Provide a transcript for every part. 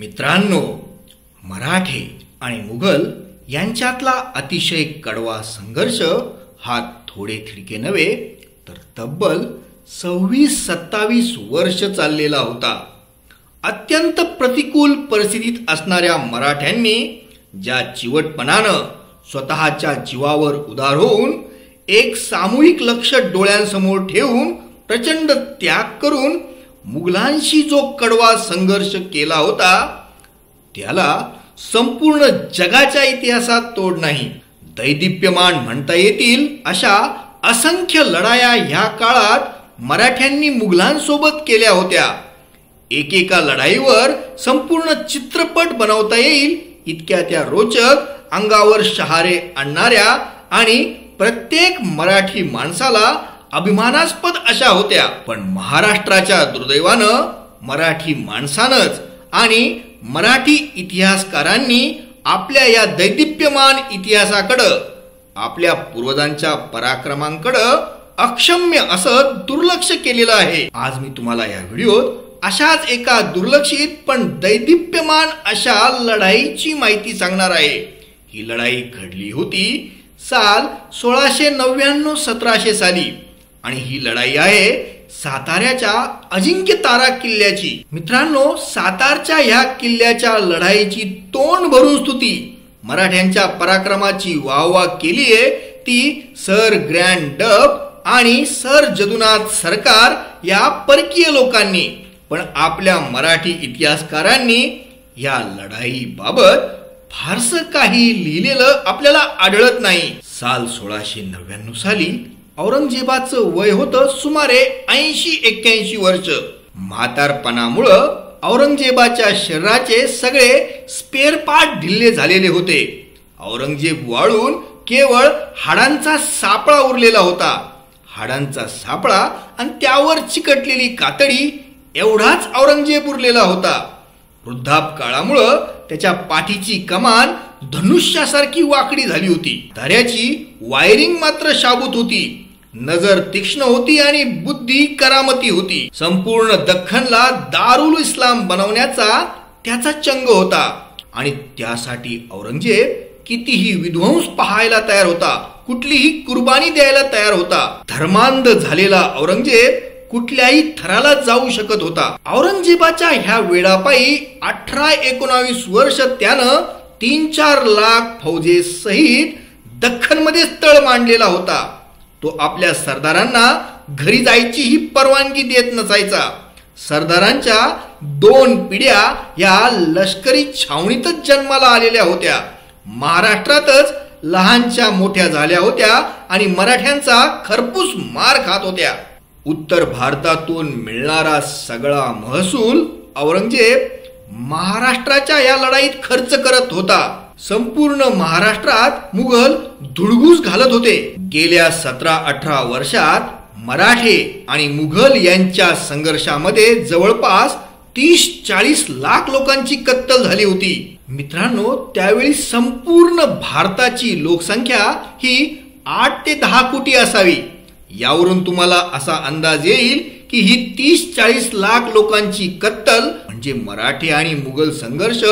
मित्रांनो, मराठे आणि मुघल यांच्यातला अतिशय कडवा संघर्ष हा थोडे थिडके नव्हे तर तब्बल 26-27 वर्ष चाललेला होता. अत्यंत प्रतिकूल परिस्थितीत असणाऱ्या मराठ्यांनी ज्या चिवटपणानं स्वतःच्या जीवावर उदार होऊन एक सामूहिक लक्ष्य डोळ्यांसमोर ठेवून प्रचंड त्याग करून मुघलांशी जो कडवा संघर्ष केला होता त्याला संपूर्ण जगाच्या इतिहासात तोड नाही. दैदिप्यमान म्हणता येतील अशा असंख्य लढाया ह्या काळात मराठ्यांनी मुघलांसोबत केल्या होत्या. एकेका लढाईवर संपूर्ण चित्रपट बनवता येईल इतक्या त्या रोचक, अंगावर शहारे आणणाऱ्या आणि प्रत्येक मराठी माणसाला अभिमानास्पद अशा होत्या. पण महाराष्ट्राच्या दुर्दैवानं मराठी माणसानंच आणि मराठी इतिहासकारांनी आपल्या या दैदिप्यमान इतिहासाकडं, आपल्या पूर्वजांच्या पराक्रमांकडं अक्षम्य असं दुर्लक्ष केलेलं आहे. आज मी तुम्हाला या व्हिडिओत अशाच एका दुर्लक्षित पण दैदिप्यमान अशा लढाईची माहिती सांगणार आहे. ही लढाई घडली होती साल 1699-1700 साली आणि ही लढाई आहे साताऱ्याच्या अजिंक्य तारा किल्ल्याची. मित्रांनो, सातारच्या ह्या किल्ल्याच्या लढाईची तोंड भरून स्तुती, मराठ्यांच्या पराक्रमाची वाहवा केलीये ती सर ग्रँड डब आणि सर जदुनाथ सरकार या परकीय लोकांनी. पण आपल्या मराठी इतिहासकारांनी या लढाईबाबत फारसं काही लिहिलेलं आपल्याला आढळत नाही. साल 1699 साली औरंगजेबाचं वय होतं सुमारे 80-81 वर्ष. म्हातारपणामुळं औरंगजेबाच्या शरीराचे सगळे स्पेअर पार्ट ढिल्ले झालेले होते. औरंगजेब वाळून केवळ हाडांचा सापळा उरलेला होता. हाडांचा सापळा आणि त्यावर चिकटलेली कातडी एवढाच औरंगजेब उरलेला होता. वृद्धापकाळामुळं त्याच्या पाठीची कमान धनुष्यासारखी वाकडी झाली होती. धाऱ्याची वायरिंग मात्र शाबूत होती. नजर तीक्ष्ण होती आणि बुद्धी करामती होती. संपूर्ण दख्खनला दारुल इस्लाम बनवण्याचा त्याचा चंग होता आणि त्यासाठी औरंगजेब कितीही विध्वंस पाहायला तयार होता, कुठलीही कुर्बानी द्यायला तयार होता. धर्मांध झालेला औरंगजेब कुठल्याही थराला जाऊ शकत होता. औरंगजेबाच्या ह्या वेडापायी 18-19 वर्ष त्यानं 3-4 लाख फौजेसहित दख्खनमध्ये तळ मांडलेला होता. तो आपल्या सरदारांना घरी जायचीही परवानगी देत नसायचा. सरदारांच्या 2 पिढ्या या लष्करी छावणीतच जन्माला आलेल्या होत्या. महाराष्ट्रातच लहानच्या मोठ्या झाल्या होत्या आणि मराठ्यांचा खरपूस मार खात होत्या. उत्तर भारतातून मिळणारा सगळा महसूल औरंगजेब महाराष्ट्राच्या या लढाईत खर्च करत होता. संपूर्ण महाराष्ट्रात मुघल धुडगूस घालत होते. गेल्या 17-18 वर्षात मराठे आणि मुघल यांच्या संघर्षामध्ये जवळपास 30-40 लाख लोकांची कत्तल झाली होती. मित्रांनो, त्यावेळी संपूर्ण भारताची लोकसंख्या ही 8 ते 10 कोटी असावी. यावरून तुम्हाला असा अंदाज येईल की ही 30-40 लाख लोकांची कत्तल म्हणजे मराठे आणि मुघल संघर्ष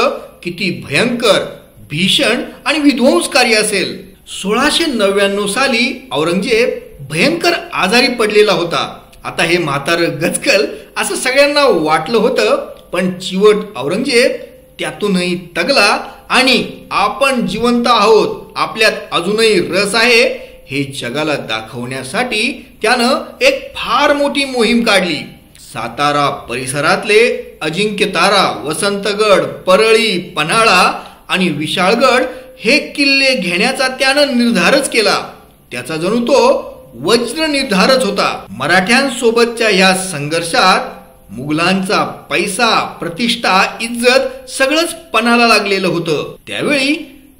किती भयंकर, भीषण आणि विध्वंसकारी असेल. 1699 साली औरंगजेब भयंकर आजारी पडलेला होता. आता हे म्हातार गचकल असं सगळ्यांना वाटलं होतं, पण चिवट औरंगजेब त्यातूनही तगला आणि आपण जिवंत आहोत, आपल्यात अजूनही रस आहे हे जगाला दाखवण्यासाठी त्यानं एक फार मोठी मोहीम काढली. सातारा परिसरातले अजिंक्यतारा, वसंतगड, परळी, पन्हाळा आणि विशाळगड हे किल्ले घेण्याचा त्यानं निर्धारच केला. त्याचा जणू तो वज्र निर्धारच होता. मराठ्यांसोबतच्या या संघर्षात मुघलांचा पैसा, प्रतिष्ठा, इज्जत सगळंच पणाला लागलेलं होतं. त्यावेळी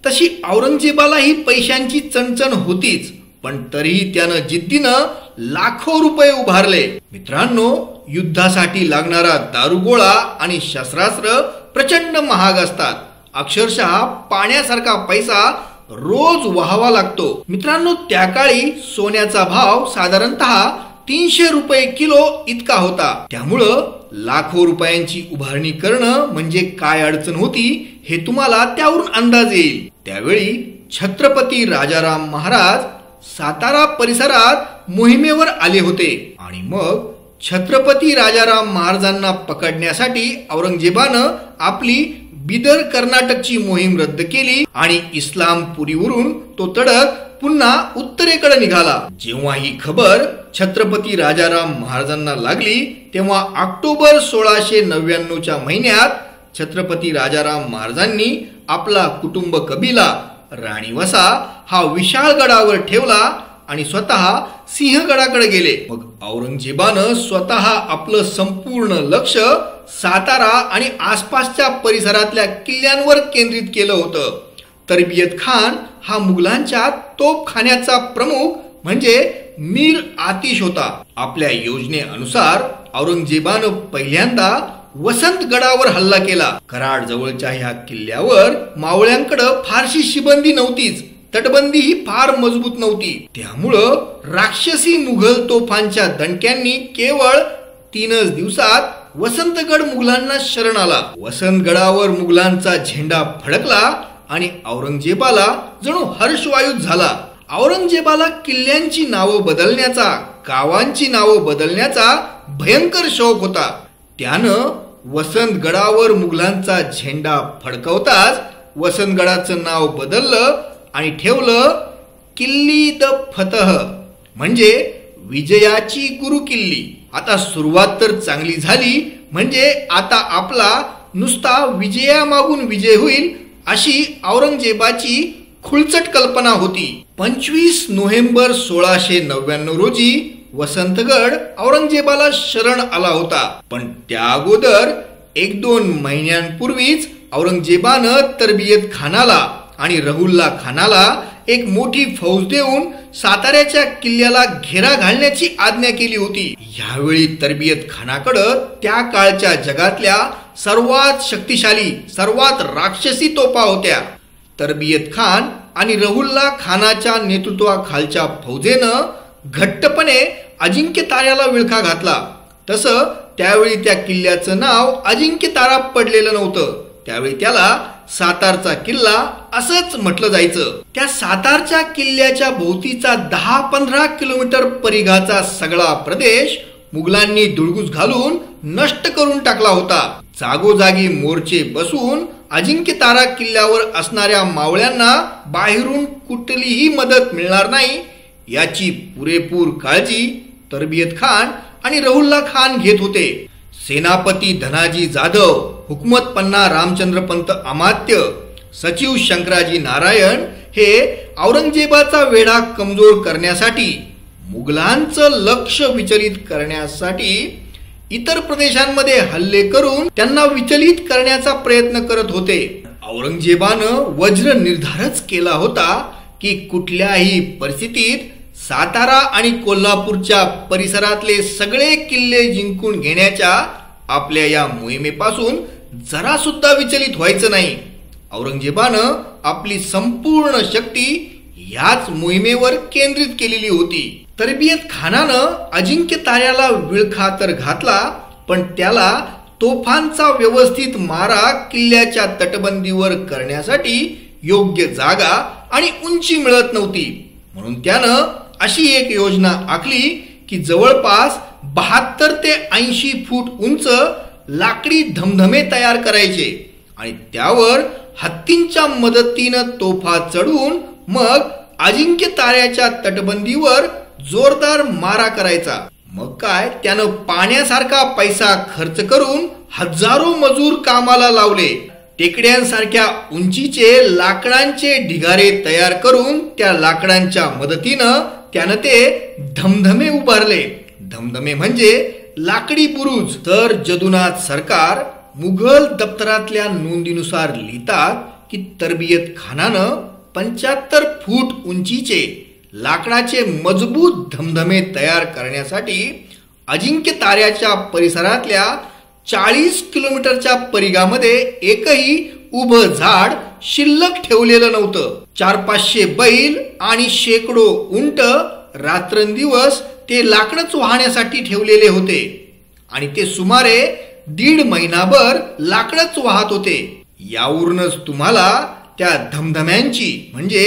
तशी औरंगजेबालाही पैशांची चणचण होतीच, पण तरीही त्यानं जिद्दीनं लाखो रुपये उभारले. मित्रांनो, युद्धासाठी लागणारा दारुगोळा आणि शस्त्रास्त्र प्रचंड महाग असतात. अक्षरशः पाण्यासारखा पैसा रोज व्हावा लागतो. मित्रांनो, त्या काळी सोन्याचा भाव साधारणतः 300 रुपये किलो इतका होता. त्यामुळं लाखो रुपयांची उभारणी करणं म्हणजे काय अडचण होती हे तुम्हाला त्यावरून अंदाज येईल. त्यावेळी छत्रपती राजाराम महाराज सातारा परिसरात मोहिमेवर आले होते आणि मग छत्रपती राजाराम महाराजांना पकडण्यासाठी औरंगजेबानं आपली बिदर कर्नाटकची मोहीम रद्द केली आणि इस्लामपुरीवरून तो तडक पुन्हा उत्तरेकडे निघाला. जेव्हा ही खबर छत्रपती राजाराम महाराजांना लागली तेव्हा ऑक्टोबर 1699च्या महिन्यात छत्रपती राजाराम महाराजांनी आपला कुटुंब कबिला राणीवसा हा विशाळ गडावर ठेवला आणि स्वतः सिंहगडाकडे गेले. मग औरंगजेबानं स्वतः आपलं संपूर्ण लक्ष सातारा आणि आसपासच्या परिसरातल्या किल्ल्यांवर केंद्रित केलं होतं. तरबियत खान हा मुघलांच्या तोफखान्याचा प्रमुख म्हणजे मीर आतिश होता. आपल्या योजनेनुसार औरंगजेबानं पहिल्यांदा वसंतगडावर हल्ला केला. कराड जवळच्या ह्या किल्ल्यावर मावळ्यांकडे फारशी शिबंदी नव्हतीच, तटबंदी ही फार मजबूत नव्हती. त्यामुळं राक्षसी मुघल तोफांच्या दणक्यांनी केवळ 3 दिवसात वसंतगड मुघलांना शरण आला. वसंतगडावर मुघलांचा झेंडा फडकला आणि औरंगजेबाला जणू हर्षवायुच झाला. औरंगजेबाला किल्ल्यांची नावं बदलण्याचा, गावांची नावं बदलण्याचा भयंकर शौक होता. त्यानं वसंतगडावर मुघलांचा झेंडा फडकवताच वसंतगडाचं नाव बदललं आणि ठेवलं किल्ली द फतह म्हणजे विजयाची गुरु किल्ली. आता सुरुवात तर चांगली झाली म्हणजे आता आपला नुसता विजयामागून विजय होईल अशी औरंगजेबाची खुळचट कल्पना होती. 25 नोव्हेंबर 1699 रोजी वसंतगड औरंगजेबाला शरण आला होता. पण त्या अगोदर 1-2 महिन्यांपूर्वीच औरंगजेबानं तरबियत खानाला आणि रहुल्ला खानाला एक मोठी फौज देऊन साताऱ्याच्या किल्ल्याला घेरा घालण्याची आज्ञा केली होती. यावेळी तरबियत खानाकडं त्या काळच्या जगातल्या सर्वात शक्तिशाली, सर्वात राक्षसी तोफा होत्या. तरबियत खान आणि रहुल्ला खानाच्या नेतृत्वाखालच्या फौजेनं घट्टपणे अजिंक्य ताऱ्याला विळखा घातला. तसं त्यावेळी त्या किल्ल्याचं नाव अजिंक्य तारा पडलेलं नव्हतं. त्यावेळी त्याला सातारचा किल्ला असंच म्हटलं जायचं. त्या सातारच्या किल्ल्याच्या भोवतीचा 10-15 किलोमीटर परिघाचा सगळा प्रदेश मुघलांनी धुडगूस घालून नष्ट करून टाकला होता. जागोजागी मोर्चे बसून अजिंक्य तारा किल्ल्यावर असणाऱ्या मावळ्यांना बाहेरून कुठलीही मदत मिळणार नाही याची पुरेपूर काळजी तरबियत खान आणि रहुल्ला खान घेत होते. सेनापती धनाजी जाधव, हुकमत पन्ना रामचंद्र पंत अमात्य, सचिव शंकराजी नारायण हे औरंगजेबाचा वेढा कमजोर करण्यासाठी, मुघलांचं लक्ष विचलित करण्यासाठी इतर प्रदेशांमध्ये हल्ले करून त्यांना विचलित करण्याचा प्रयत्न करत होते. औरंगजेबानं वज्र निर्धारच केला होता की कुठल्याही परिस्थितीत सातारा आणि कोल्हापूरच्या परिसरातले सगळे किल्ले जिंकून घेण्याच्या आपल्या या मोहिमेपासून जरा सुद्धा विचलित व्हायचं नाही. औरंगजेबानं आपली संपूर्ण शक्ती याच मोहिमेवर केंद्रित केलेली होती. तरबियत खानानं अजिंक्य ताऱ्याला विळखा तर घातला, पण त्याला तोफांचा व्यवस्थित मारा किल्ल्याच्या तटबंदीवर करण्यासाठी योग्य जागा आणि उंची मिळत नव्हती. म्हणून त्यानं अशी एक योजना आखली की जवळपास 72 ते 80 फूट उंच लाकडी धमधमे तयार करायचे आणि त्यावर हत्तींच्या मदतीनं तोफा चढवून मग अजिंक्य ताऱ्याच्या तटबंदीवर जोरदार मारा करायचा. मग काय, त्यानं पाण्यासारखा पैसा खर्च करून हजारो मजूर कामाला लावले. टेकड्यांसारख्या उंचीचे लाकडांचे ढिगारे तयार करून त्या लाकडांच्या मदतीनं त्यानं ते धमधमे उभारले. धमधमे म्हणजे लाकडी बुरुज. तर जदुनाथ सरकार मुघल दप्तरातल्या नोंदीनुसार लिहितात की तरबियत खानानं 75 फूट उंचीचे लाकडाचे मजबूत धमधमे तयार करण्यासाठी अजिंक्य ताऱ्याच्या परिसरातल्या 40 किलोमीटरच्या परिघामध्ये एकही उभं झाड शिल्लक ठेवलेलं नव्हतं. 400-500 बैल आणि शेकडो उंट रात्रंदिवस ते लाकडच वाहण्यासाठी ठेवलेले होते. आणि ते सुमारे 1.5 महिनाभर लाकडच वाहत होते. यावरूनच तुम्हाला त्या धमधम्यांची म्हणजे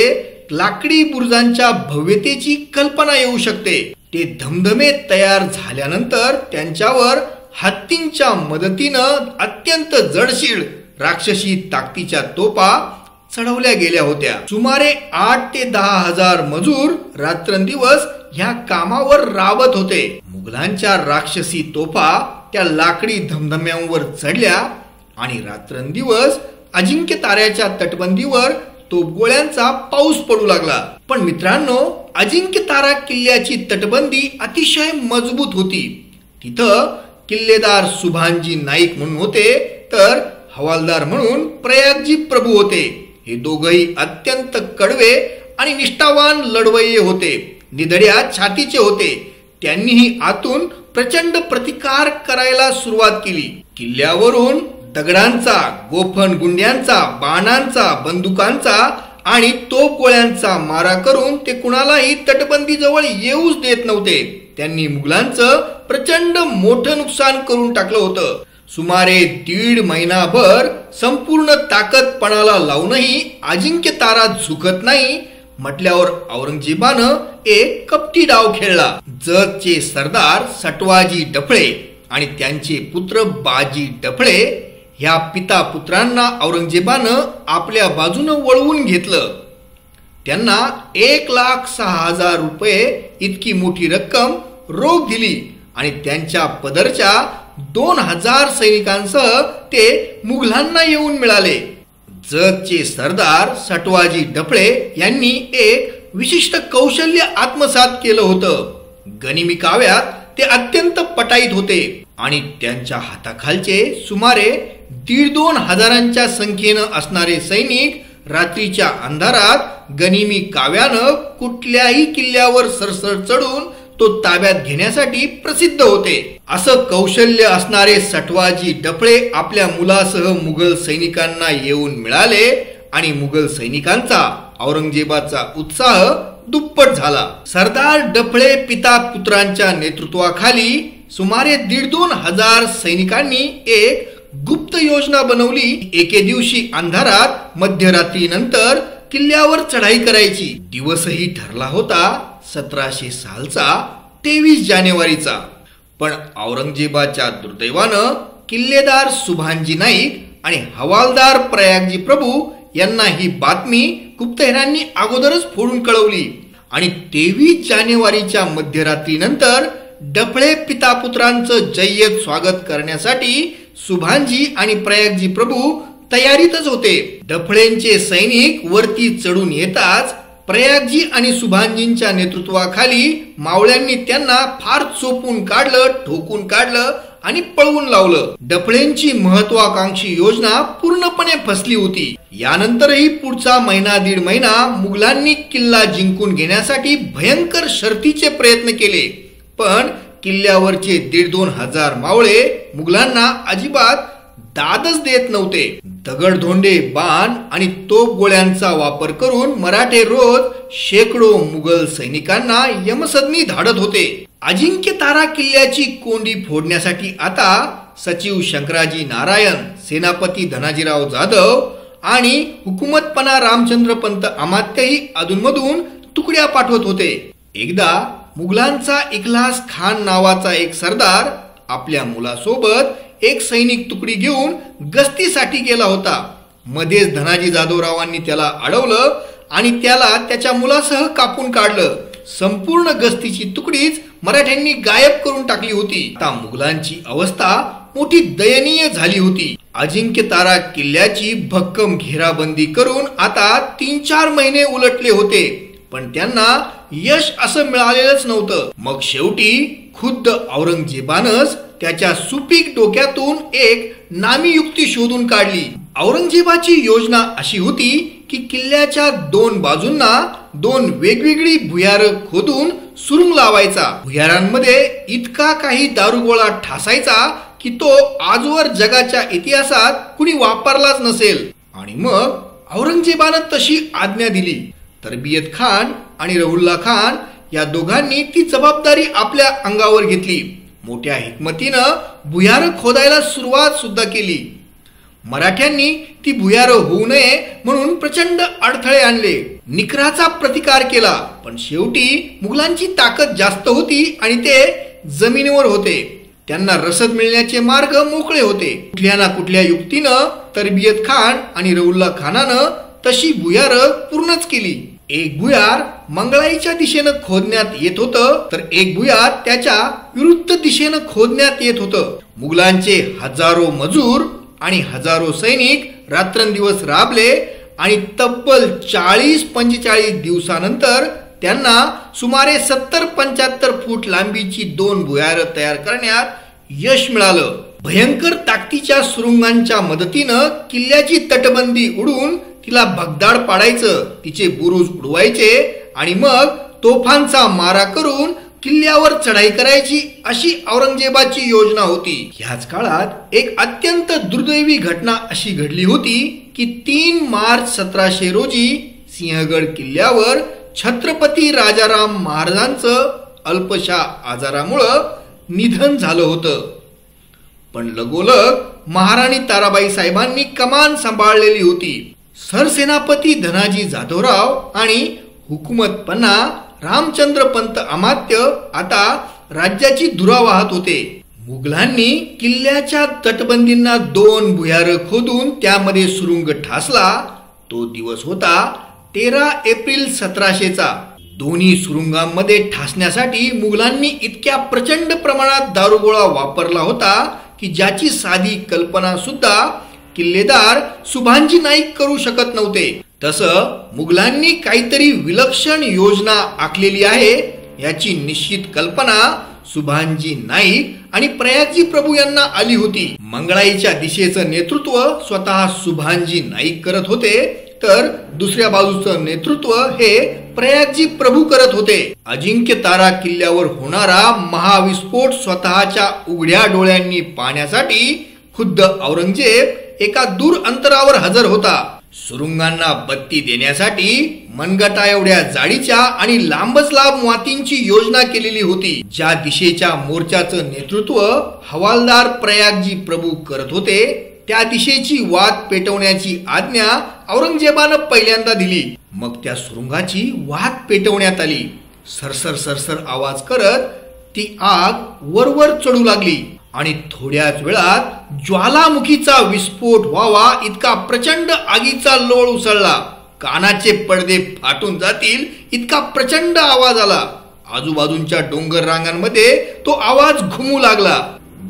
लाकडी बुरुजांच्या भव्यतेची कल्पना येऊ शकते. ते धमधमे तयार झाल्यानंतर त्यांच्यावर हत्तींच्या मदतीनं अत्यंत जडशीळ राक्षसी ताकदीच्या तोफा चढवल्या गेल्या होत्या. सुमारे 8 ते 10 हजार मजूर रात्रंदिवस ह्या कामावर राबत होते. मुघलांच्या राक्षसी तोफा त्या लाकडी धमधम्यांवर चढल्या आणि रात्रंदिवस अजिंक्य ताऱ्याच्या तटबंदीवर तोफगोळ्यांचा पाऊस पडू लागला. पण मित्रांनो, अजिंक्य तारा किल्ल्याची तटबंदी अतिशय मजबूत होती. तिथं किल्लेदार सुभानजी नाईक म्हणून होते, तर हवालदार म्हणून प्रयागजी प्रभू होते. हे दोघही अत्यंत कडवे आणि निष्ठावान लढवय्ये होते. निधड्या छातीचे होते. त्यांनीही आतून प्रचंड प्रतिकार करायला सुरुवात केली. किल्ल्यावरून दगडांचा, गोफण गुंड्यांचा, बाणांचा, बंदुकांचा आणि तोफगोळ्यांचा मारा करून ते कुणालाही तटबंदी जवळ येऊच देत नव्हते. त्यांनी मुघलांचं प्रचंड मोठं नुकसान करून टाकलं होतं. सुमारे 1.5 महिनाभर संपूर्ण ताकद पणाला लावूनही अजिंक्य तारा झुकत नाही म्हटल्यावर औरंगजेबानं एक कपटी डाव खेळला. जतचे सरदार सटवाजी डफळे आणि त्यांचे पुत्र बाजी डफळे ह्या पिता पुत्रांना औरंगजेबानं आपल्या बाजूनं वळवून घेतलं. त्यांना 1,06,000 रुपये इतकी मोठी रक्कम रोख दिली आणि त्यांच्या पदरच्या 2,000 सैनिकांसह ते मुघलांना येऊन मिळाले. जतचे सरदार सटवाजी डफळे यांनी एक विशिष्ट कौशल्य आत्मसात केलं होतं. गनिमी काव्यात ते अत्यंत पटाईत होते आणि त्यांच्या हाताखालचे सुमारे 1,500-2 हजारांच्या संख्येनं असणारे सैनिक रात्रीच्या अंधारात गनिमी काव्यानं कुठल्याही किल्ल्यावर सरसर चढून तो ताब्यात घेण्यासाठी प्रसिद्ध होते. असं कौशल्य असणारे सटवाजी डफळे आपल्या मुलासह मुघल सैनिकांना येऊन मिळाले आणि मुघल सैनिकांचा औरंगजेबाचा उत्साह दुप्पट झाला. सरदार डफळे पिता पुत्रांच्या नेतृत्वाखाली सुमारे 1,500-2 हजार सैनिकांनी एक गुप्त योजना बनवली. एके दिवशी अंधारात मध्यरात्रीनंतर किल्ल्यावर चढाई करायची. दिवसही ठरला होता 1700 सालचा 23 जानेवारीचा. पण औरंगजेबाच्या दुर्दैवानं किल्लेदार सुभानजी नाईक आणि हवालदार प्रयागजी प्रभू यांना ही बातमी गुप्तहेरांनी अगोदरच फोडून कळवली आणि 23 जानेवारीच्या मध्यरात्रीनंतर डफळे पिता पुत्रांचं जय्यत स्वागत करण्यासाठी सुभानजी आणि प्रयागजी प्रभू तयारीतच होते. डफळेंचे सैनिक वरती चढून येताच प्रयागजी आणि सुभानजींच्या नेतृत्वाखाली मावळ्यांनी त्यांना फार चोपून काढलं, ठोकून काढलं आणि पळवून लावलं. डफळेंची महत्वाकांक्षी योजना पूर्णपणे फसली होती. यानंतरही पुढचा 1.5 महिना मुघलांनी किल्ला जिंकून घेण्यासाठी भयंकर शर्थीचे प्रयत्न केले. पण किल्ल्यावरचे 1,500-2 हजार मावळे मुघलांना अजिबात दादच देत नव्हते. दगडधोंडे, बाण आणि तोफगोळ्यांचा वापर करून मराठे रोज शेकडो मुघल सैनिकांना यमसदनी धाडत होते. अजिंक्य तारा किल्ल्याची कोंडी फोडण्यासाठी आता सचिव शंकराजी नारायण, सेनापती धनाजीराव जाधव आणि हुकुमतपणा रामचंद्र पंत अमात्यही अधूनमधून तुकड्या पाठवत होते. एकदा मुघलांचा इखलास खान नावाचा एक सरदार आपल्या मुलासोबत एक सैनिक तुकडी घेऊन गस्तीसाठी गेला होता. मध्येच धनाजी जाधवरावांनी त्याला अडवलं आणि त्याला त्याच्या मुलासह कापून काढलं. संपूर्ण गस्तीची तुकडीच मराठ्यांनी गायब करून टाकली होती. आता मुघलांची अवस्था मोठी दयनीय झाली होती. अजिंक्य तारा किल्ल्याची भक्कम घेराबंदी करून आता 3-4 महिने उलटले होते, पण त्यांना यश असं मिळालेलंच नव्हतं. मग शेवटी खुद्द औरंगजेबानंच त्याच्या सुपीक डोक्यातून एक नामी युक्ती शोधून काढली. औरंगजेबाची योजना अशी होती की किल्ल्याच्या 2 बाजूंना 2 वेगवेगळी भुयारं खोदून सुरुंग लावायचा. भुयारांमध्ये इतका काही दारुगोळा ठासायचा की तो आजवर जगाच्या इतिहासात कुणी वापरलाच नसेल. आणि मग औरंगजेबानं तशी आज्ञा दिली. तरबियत खान आणि रहुल्ला खान या दोघांनी ती जबाबदारी आपल्या अंगावर घेतली. मोठ्या हिकमतीनं भुयारं खोदायला सुरुवात सुद्धा केली. मराठ्यांनी ती भुयारं होऊ नये म्हणून प्रचंड अडथळे आणले, निकराचा प्रतिकार केला. पण शेवटी मुघलांची ताकद जास्त होती आणि ते जमिनीवर होते. त्यांना रसद मिळण्याचे मार्ग मोकळे होते. कुठल्या ना कुठल्या युक्तीनं तरबियत खान आणि रौल्ला खानानं तशी भुयारं पूर्णच केली. एक भुयार मंगळाईच्या दिशेनं खोदण्यात येत होतं, तर एक भुयार त्याच्या विरुद्ध दिशेनं खोदण्यात येत होतं. मुघलांचे हजारो मजूर आणि हजारो सैनिक रात्रंदिवस राबले आणि तब्बल 40-45 दिवसानंतर त्यांना सुमारे 70-75 फूट लांबीची 2 भुयारं तयार करण्यात यश मिळालं. भयंकर ताकदीच्या सुरुंगांच्या मदतीनं किल्ल्याची तटबंदी उडून तिला भगदाड पाडायचं, तिचे बुरुज उडवायचे आणि मग तोफांचा मारा करून किल्ल्यावर चढाई करायची, अशी औरंगजेबाची योजना होती. ह्याच काळात एक अत्यंत दुर्दैवी घटना अशी घडली होती की 3 मार्च 1700 रोजी सिंहगड किल्ल्यावर छत्रपती राजाराम महाराजांचं अल्पशा आजारामुळं निधन झालं होतं. पण लगोलग महाराणी ताराबाई साहेबांनी कमान सांभाळलेली होती. सरसेनापती धनाजी जाधवराव आणि हुकुमत पन्ना रामचंद्र पंत अमात्य आता राज्याची धुरा वाहत होते. मुघलांनी किल्ल्याच्या तटबंदींना 2 भुयारं खोदून त्यामध्ये सुरुंग ठासला. तो दिवस होता 13 एप्रिल 1700चा. दोन्ही सुरुंगांमध्ये ठासण्यासाठी मुघलांनी इतक्या प्रचंड प्रमाणात दारुगोळा वापरला होता की ज्याची साधी कल्पना सुद्धा किल्लेदार सुभांजी नाईक करू शकत नव्हते. तसं मुघलांनी काहीतरी विलक्षण योजना आखलेली आहे याची निश्चित कल्पना सुभांजी नाईक आणि प्रयागजी प्रभू यांना आली होती. मंगळाईच्या दिशेचं नेतृत्व स्वतः सुभांजी नाईक करत होते, तर दुसऱ्या बाजूचं नेतृत्व हे प्रयागजी प्रभू करत होते. अजिंक्य तारा किल्ल्यावर होणारा महाविस्फोट स्वतःच्या उघड्या डोळ्यांनी पाहण्यासाठी खुद्द औरंगजेब एका दूर अंतरावर हजर होता. सुरुंगांना बत्ती देण्यासाठी मनगटा एवढ्या जाडीच्या आणि लांबच लांब मातींची योजना केलेली होती. ज्या दिशेच्या मोर्चाचं नेतृत्व हवालदार प्रयागजी प्रभू करत होते, त्या दिशेची वाट पेटवण्याची आज्ञा औरंगजेबानं पहिल्यांदा दिली. मग त्या सुरुंगाची वाट पेटवण्यात आली. सरसर सरसर आवाज करत ती आग वरवर चढू लागली आणि थोड्याच वेळात ज्वालामुखीचा विस्फोट व्हावा इतका प्रचंड आगीचा लोळ उसळला. कानाचे पडदे फाटून जातील इतका प्रचंड आवाज आला. आजूबाजूच्या डोंगर रांगांमध्ये तो आवाज घुमू लागला.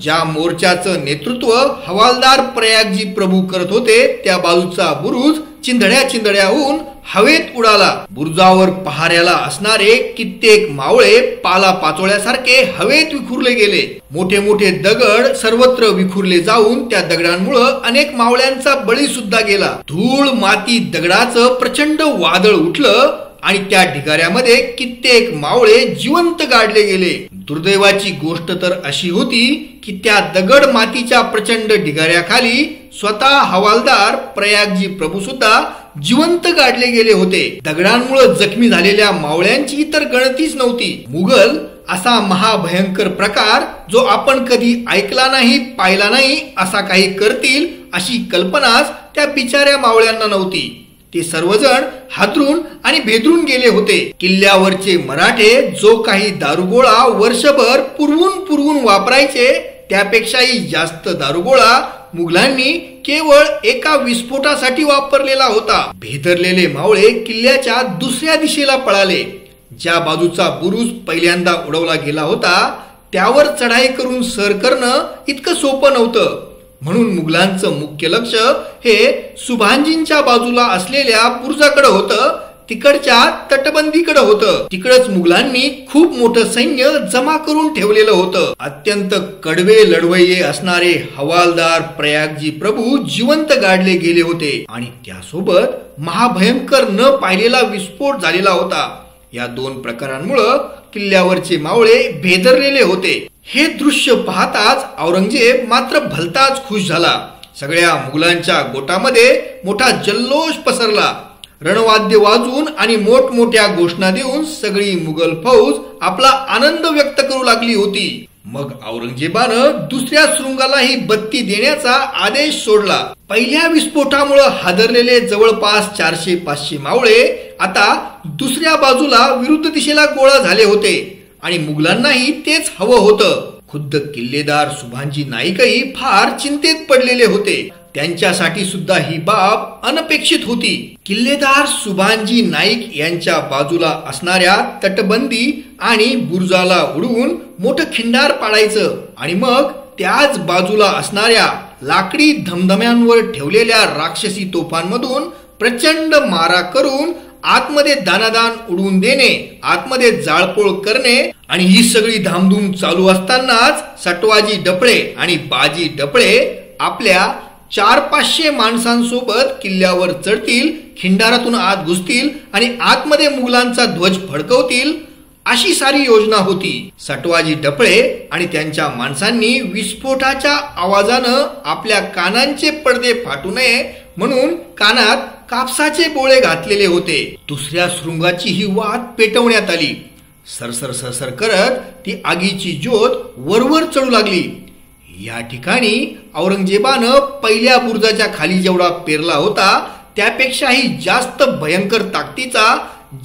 ज्या मोर्चाचं नेतृत्व हवालदार प्रयागजी प्रभू करत होते, त्या बाजूचा बुरुज चिंधड्या होऊन हवेत उडाला. बुरुजावर पहाऱ्याला असणारे कित्येक मावळे पाला पाचोळ्यासारखे हवेत विखुरले गेले. मोठे मोठे दगड सर्वत्र विखुरले जाऊन त्या दगडांमुळं अनेक मावळ्यांचा बळी सुद्धा गेला. धूळ माती दगडाचं प्रचंड वादळ उठलं आणि त्या ढिगाऱ्यामध्ये कित्येक मावळे जिवंत गाडले गेले. दुर्दैवाची गोष्ट तर अशी होती की त्या दगड मातीच्या प्रचंड ढिगाऱ्याखाली स्वतः हवालदार प्रयागजी प्रभू सुद्धा जिवंत गाडले गेले होते. दगडांमुळे जखमी झालेल्या मावळ्यांची तर गणतीच नव्हती. मुघल असा महाभयंकर प्रकार जो आपण कधी ऐकला नाही, पाहिला नाही, असा काही करतील अशी कल्पनाच त्या बिचाऱ्या मावळ्यांना नव्हती. ते सर्वजण हादरून आणि भेदरून गेले होते. किल्ल्यावरचे मराठे जो काही दारुगोळा वर्षभर पुरवून वापरायचे, त्यापेक्षाही जास्त दारुगोळा मुघलांनी केवळ एका विस्फोटासाठी वापरलेला होता. भेदरलेले मावळे किल्ल्याच्या दुसऱ्या दिशेला पळाले. ज्या बाजूचा बुरुज पहिल्यांदा उडवला गेला होता त्यावर चढाई करून सर करणं इतकं सोपं नव्हतं. म्हणून मुघलांचं मुख्य लक्ष हे सुभांजींच्या बाजूला असलेल्या बुरुजाकडे होतं, तिकडच्या तटबंदीकडे होतं. तिकडच मुघलांनी खूप मोठं सैन्य जमा करून ठेवलेलं होतं. अत्यंत कडवे लढवय्ये असणारे हवालदार प्रयागजी प्रभू जिवंत गाडले गेले होते आणि त्यासोबत महाभयंकर न पाहिलेला विस्फोट झालेला होता. या 2 प्रकारांमुळे किल्ल्यावरचे मावळे भेदरलेले होते. हे दृश्य पाहताच औरंगजेब मात्र भलताच खुश झाला. सगळ्या मुघलांच्या गोटामध्ये मोठा जल्लोष पसरला. रणवाद्य वाजवून आणि मोठमोठ्या घोषणा देऊन सगळी मुघल फौज आपला आनंद व्यक्त करू लागली होती. मग औरंगजेबानं दुसऱ्या शृंगालाही बत्ती देण्याचा आदेश सोडला. पहिल्या विस्फोटामुळे हादरलेले जवळपास 400-500 मावळे आता दुसऱ्या बाजूला विरुद्ध दिशेला गोळा झाले होते आणि मुघलांनाही तेच हवं होतं. खुद्द किल्लेदार सुभानजी नाईकही फार चिंतेत पडलेले होते. त्यांच्यासाठी सुद्धा ही बाब अनपेक्षित होती. किल्लेदार सुभानजी नाईक यांच्या बाजूला असणाऱ्या तटबंदी आणि बुरुजाला उडवून मोठं खिंडार पाडायचं आणि मग त्याच बाजूला असणाऱ्या लाकडी धमधम्यांवर ठेवलेल्या राक्षसी तोफांमधून प्रचंड मारा करून आतमध्ये दानादान उडवून देणे, आतमध्ये जाळपोळ करणे आणि ही सगळी धामधूम चालू असतानाच सटवाजी डफळे आणि बाजी डफळे आपल्या 400-500 माणसांसोबत किल्ल्यावर चढतील, खिंडारातून आत घुसतील आणि आतमध्ये मुघलांचा ध्वज फडकवतील, अशी सारी योजना होती. सटवाजी डफळे आणि त्यांच्या माणसांनी विस्फोटाच्या आवाजानं आपल्या कानांचे पडदे फाटू नये म्हणून कानात कापसाचे बोळे घातलेले होते. दुसऱ्या शृंगाची ही वाट पेटवण्यात आली. सरसर सरसर करत ती आगीची ज्योत वरवर चढू लागली. या ठिकाणी औरंगजेबानं पहिल्या बुरुजाच्या खाली जेवढा पेरला होता त्यापेक्षाही जास्त भयंकर ताकदीचा,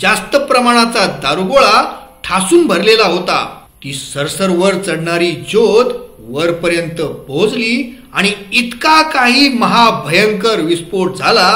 जास्त प्रमाणाचा दारुगोळा ठासून भरलेला होता. ती सरसर वर चढणारी ज्योत वरपर्यंत पोहोचली आणि इतका काही महाभयंकर विस्फोट झाला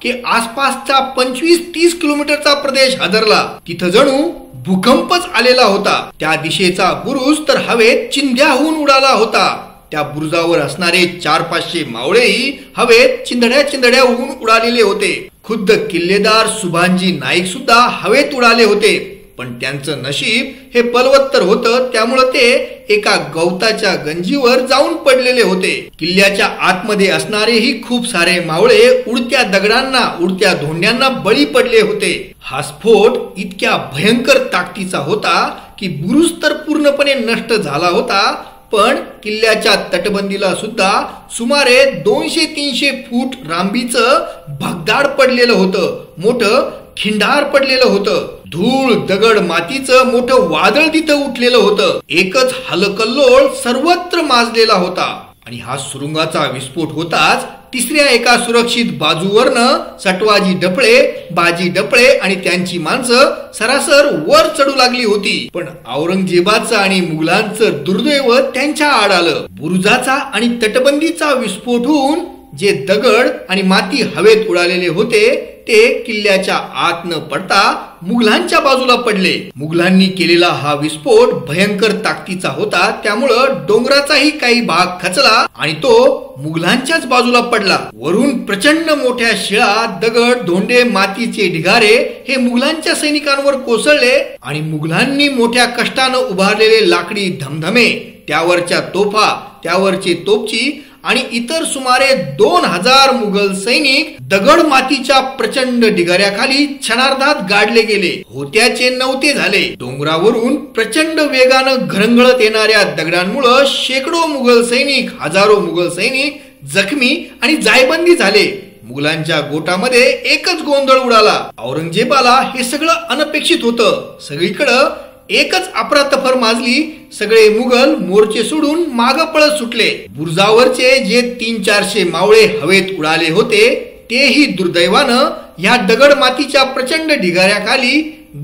की आसपासचा 25-30 किलोमीटरचा प्रदेश हादरला. तिथं जणू भूकंपच आलेला होता. त्या दिशेचा बुरुज तर हवेत चिंध्या होऊन उडाला होता. त्या बुरुजावर असणारे 400-500 मावळेही हवेत चिंधड्या चिंधड्या होऊन उडालेले होते. खुद्द किल्लेदार सुभानजी नाईक सुद्धा हवेत उडाले होते. पण त्यांचं नशीब हे बलवत्तर होतं, त्यामुळे ते एका गवताच्या गंजीवर जाऊन पडलेले होते. किल्ल्याच्या आतमध्ये असणारेही खूप सारे मावळे उडत्या दगडांना, उडत्या धोंड्यांना बळी पडले होते. हा स्फोट इतक्या भयंकर ताकदीचा होता की बुरुज तर पूर्णपणे नष्ट झाला होता, पण किल्ल्याच्या तटबंदीला सुद्धा सुमारे 200-300 फूट लांबीचं भगदाड पडलेलं होतं. मोठं खिंडार पडलेलं होतं. धूळ, दगड, मातीचं मोठं वादळ तिथं उठलेलं होतं. एकच हलकल्लोळ सर्वत्र माजलेला होता. आणि हा सुरुंगाचा विस्फोट होताच तिसऱ्या एका सुरक्षित बाजूवरनं सटवाजी डफळे, बाजी डफळे आणि त्यांची माणसं सरासर वर चढू लागली होती. पण औरंगजेबाचं आणि मुघलांचं दुर्दैव त्यांच्या आड आलं. बुरुजाचा आणि तटबंदीचा विस्फोट होऊन जे दगड आणि माती हवेत उडालेले होते ते किल्ल्याच्या आत न पडता मुघलांच्या बाजूला पडले. मुघलांनी केलेला हा विस्फोट भयंकर ताकदीचा होता, त्यामुळं डोंगराचाही काही भाग खचला आणि तो मुघलांच्याच बाजूला पडला. वरून प्रचंड मोठ्या शिळा, दगड, धोंडे, मातीचे ढिगारे हे मुघलांच्या सैनिकांवर कोसळले आणि मुघलांनी मोठ्या कष्टानं उभारलेले लाकडी धमधमे, त्यावरच्या तोफा, त्यावरचे तोपची आणि इतर सुमारे 2000 मुघल सैनिक दगड मातीच्या प्रचंड ढिगाऱ्याखाली क्षणार्धात गाडले गेले. होत्याचे नव्हते झाले. डोंगरावरून प्रचंड वेगानं घरंगळत येणाऱ्या दगडांमुळे शेकडो मुघल सैनिक, हजारो मुघल सैनिक जखमी आणि जायबंदी झाले. मुघलांच्या गोटामध्ये एकच गोंधळ उडाला. औरंगजेबाला हे सगळं अनपेक्षित होतं. सगळीकडं एकच अफरातफर माजली. सगळे मुघल मोर्चे सोडून मागं पळत सुटले. बुरुजावरचे जे 300-400 मावळे हवेत उडाले होते तेही दुर्दैवानं या दगड मातीच्या प्रचंड ढिगाऱ्याखाली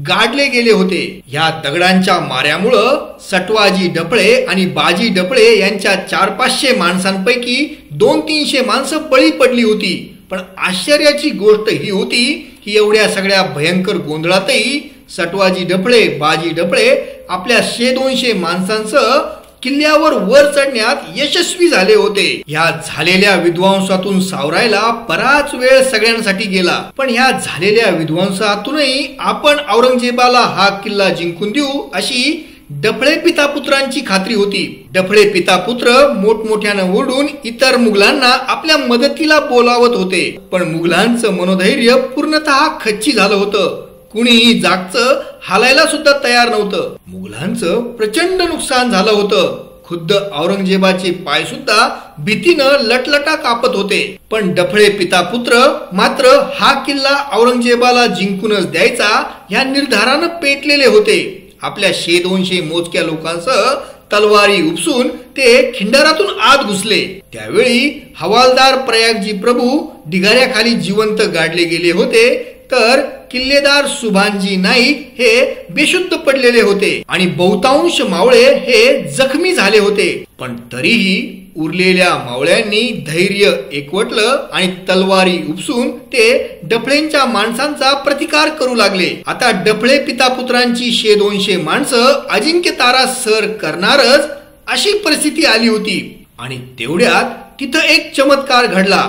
गाडले गेले होते. या दगडांच्या माऱ्यामुळं सटवाजी डफळे आणि बाजी डफळे यांच्या 400-500 माणसांपैकी 200-300 माणसं बळी पडली होती. पण आश्चर्याची गोष्ट ही होती की एवढ्या सगळ्या भयंकर गोंधळातही सटवाजी डफळे, बाजी डफळे आपल्या 100-200 माणसांसह किल्ल्यावर वर चढण्यात यशस्वी झाले होते. या झालेल्या विध्वंसातून सावरायला बराच वेळ सगळ्यांसाठी गेला. पण ह्या झालेल्या विध्वंसातूनही आपण औरंगजेबाला हा किल्ला जिंकून देऊ अशी डफळे पितापुत्रांची खात्री होती. डफळे पितापुत्र मोठमोठ्यानं ओरडून इतर मुघलांना आपल्या मदतीला बोलावत होते. पण मुघलांचं मनोधैर्य पूर्णतः खच्ची झालं होतं. कुणीही जागचं हालायला सुद्धा तयार नव्हतं. मुघलांचं प्रचंड नुकसान झालं होतं. खुद्द औरंगजेबाचे पाय सुद्धा भीतीनं लटलटा कापत होते. पण डफळे पितापुत्र मात्र हा किल्ला औरंगजेबाला जिंकूनच द्यायचा या निर्धारानं पेटलेले होते. आपल्या 100-200 मोजक्या लोकांसह तलवारी उपसून ते खिंडारातून आत घुसले. त्यावेळी हवालदार प्रयागजी प्रभू ढिगाऱ्याखाली जिवंत गाडले गेले होते, तर किल्लेदार सुभानजी नाईक हे बेशुद्ध पडलेले होते आणि बहुतांश मावळे हे जखमी झाले होते. पण तरीही उरलेल्या मावळ्यांनी धैर्य एकवटलं आणि तलवारी उपसून ते डफळेंच्या माणसांचा प्रतिकार करू लागले. आता डफळे पिता पुत्रांची 100-200 माणसं अजिंक्य तारा सर करणारच अशी परिस्थिती आली होती. आणि तेवढ्यात तिथं एक चमत्कार घडला.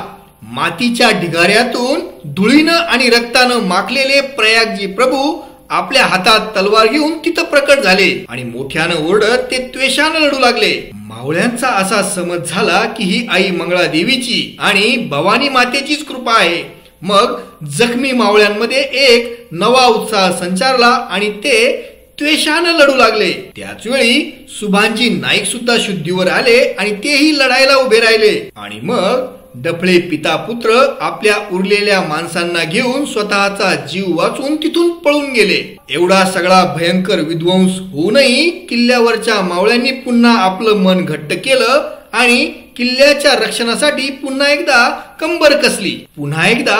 मातीच्या ढिगाऱ्यातून धुळीनं आणि रक्तानं माखलेले प्रयागजी प्रभू आपल्या हातात तलवार घेऊन तिथं प्रकट झाले आणि मोठ्यानं ओरडत ते त्वेषानं लढू लागले. मावळ्यांचा असा समज झाला की ही आई मंगळा देवीची आणि भवानी मातेचीच कृपा आहे. मग जखमी मावळ्यांमध्ये एक नवा उत्साह संचारला आणि ते त्वेषानं लढू लागले. त्याच वेळी सुभानजी नाईक सुद्धा शुद्धीवर आले आणि तेही लढायला उभे राहिले. आणि मग डफळे पिता पुत्र आपल्या उरलेल्या माणसांना घेऊन स्वतःचा जीव वाचून तिथून पळून गेले. एवढा सगळा भयंकर विध्वंस होऊनही किल्ल्यावरच्या मावळ्यांनी पुन्हा आपलं मन घट्ट केलं आणि किल्ल्याच्या रक्षणासाठी पुन्हा एकदा कंबर कसली, पुन्हा एकदा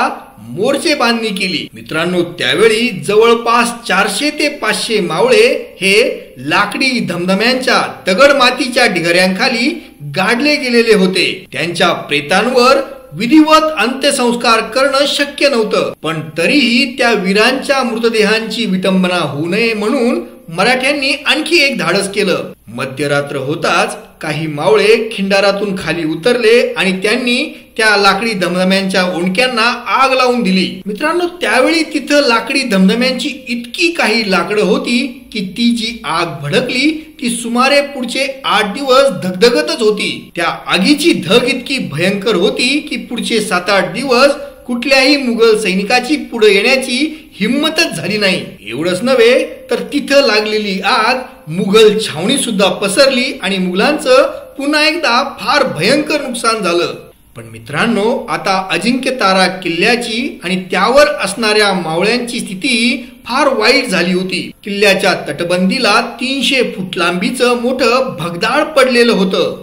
मोर्चे बांधणी केली. मित्रांनो, त्यावेळी जवळपास 400 ते 500 मावळे हे लाकडी धमधम्यांच्या दगड मातीच्या ढिगाऱ्यांखाली गाडले गेलेले होते. त्यांच्या प्रेतांवर विधिवत अंत्यसंस्कार करणं शक्य नव्हतं, पण तरीही त्या वीरांच्या मृतदेहांची विटंबना होऊ नये म्हणून मराठ्यांनी आणखी एक धाडस केलं. मध्यरात्र होताच काही मावळे खिंडारातून खाली उतरले आणि त्यांनी त्या लाकडी धमधम्यांच्या ओंडक्यांना आग लावून दिली. मित्रांनो, त्यावेळी तिथं लाकडी धमधम्यांची इतकी काही लाकडं होती की ती जी आग भडकली ती सुमारे पुढचे 8 दिवस धगधगतच होती. त्या आगीची धग इतकी भयंकर होती की पुढचे 7-8 दिवस कुठल्याही मुघल सैनिकाची पुढे येण्याची हिम्मतच झाली नाही. एवढंच नव्हे तर तिथं लागलेली आग मुघल छावणी सुद्धा पसरली आणि मुघलांचं पुन्हा एकदा फार भयंकर नुकसान झालं. पण मित्रांनो, आता अजिंक्य तारा किल्ल्याची आणि त्यावर असणाऱ्या मावळ्यांची स्थिती फार वाईट झाली होती. किल्ल्याच्या तटबंदीला 300 फूट लांबीचं मोठं भगदाड पडलेलं होतं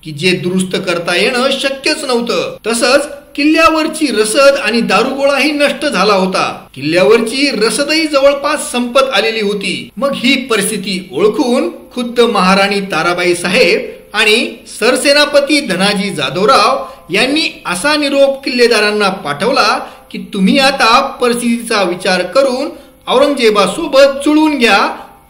की जे दुरुस्त करता येणं शक्यच नव्हतं. तसंच किल्ल्यावरची रसद आणि दारुगोळाही नष्ट झाला होता. किल्ल्यावरची रसदही जवळपास संपत आलेली होती. मग ही परिस्थिती ओळखून खुद्द महाराणी ताराबाई साहेब आणि सरसेनापती धनाजी जाधवराव यांनी असा निरोप किल्लेदारांना पाठवला की तुम्ही आता परिस्थितीचा विचार करून औरंगजेबासोबत जुळवून घ्या,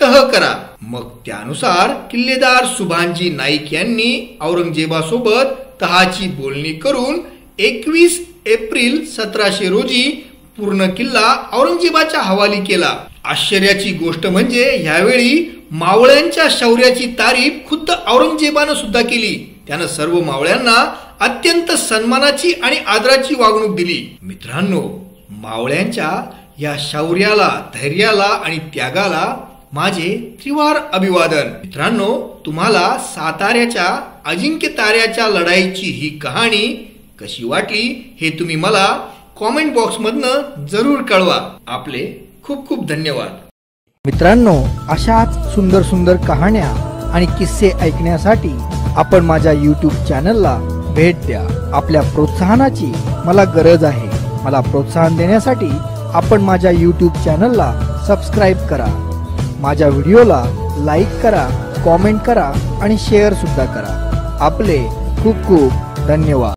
तह करा. मग त्यानुसार किल्लेदार सुभानजी नाईक यांनी औरंगजेबासोबत तहाची बोलणी करून 21 एप्रिल 1700 रोजी पूर्ण किल्ला औरंगजेबाच्या हवाली केला. आश्चर्याची गोष्ट म्हणजे ह्यावेळी मावळ्यांच्या शौर्याची तारीफ खुद्द औरंगजेबानं सुद्धा केली. त्यानं सर्व मावळ्यांना अत्यंत सन्मानाची आणि आदराची वागणूक दिली. मित्रांनो, मावळ्यांच्या या शौर्याला, धैर्याला आणि त्यागाला माझे त्रिवार अभिवादन. मित्रांनो, तुम्हाला साताऱ्याच्या अजिंक्य ताऱ्याच्या लढाईची ही कहाणी कशी वाटली हे तुम्ही मला कॉमेंट बॉक्स मधनं जरूर कळवा. आपले खूप खूप धन्यवाद. मित्रांनो, अशाच सुंदर सुंदर कहाण्या आणि किस्से ऐकण्यासाठी आपण माझ्या YouTube चॅनलला भेट द्या. आपल्या प्रोत्साहनाची मला गरज आहे. मला प्रोत्साहन देण्यासाठी आपण माझ्या YouTube चॅनलला सबस्क्राईब करा. माझ्या व्हिडिओला लाईक करा, कॉमेंट करा आणि शेअर सुद्धा करा. आपले खूप खूप धन्यवाद.